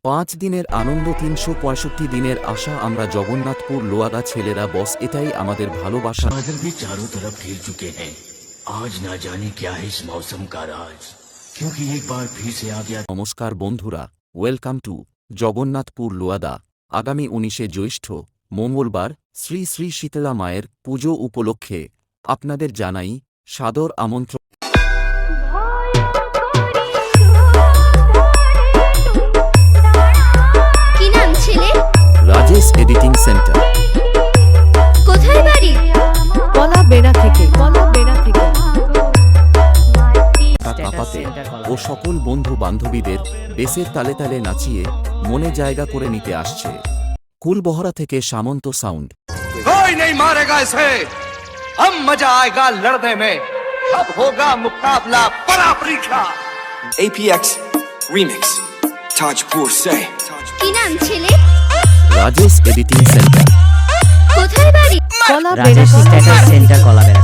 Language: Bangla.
5 দিনের আনন্দ 365 দিনের আশা আমরা জগন্নাথপুর লোয়াদা ছেলেরা বস এটাই আমাদের ভালোবাসা। बादल भी चारों तरफ घिर चुके हैं। आज ना जाने क्या है इस मौसम का राज, क्योंकि एक बार फिर से आ गया। নমস্কার বন্ধুরা, ওয়েলকাম টু জগন্নাথপুর লোয়াদা। আগামী 19শে জ্যৈষ্ঠ মঙ্গলবার শ্রী শ্রী শীতলা মায়ের পুজো উপলক্ষে আপনাদের জানাই সাদর আমন্ত্রণ। কি নাম ছেলে? রাজেশ এডিটিং সেন্টার, কোথায় বাড়ি? কলা বেড়া থেকে কাপাতে ও সকল বন্ধু বান্ধবীদের বেসের তালে তালে নাচিয়ে মনে জায়গা করে নিতে আসছে কুলবহরা থেকে সামন্ত সাউন্ড। कोई नहीं मारेगा इसे, हम मजा आएगा लड़ने में, अब होगा मुकाबला बराबरी का। APX Remix Tajpur say কি নাম ছেলে? রাজেশ এডিটিং সেন্টার, কোথায় বাড়ি? কলা বেড়া রাজেশ স্ট্যাটাস সেন্টার কলাবেড়া।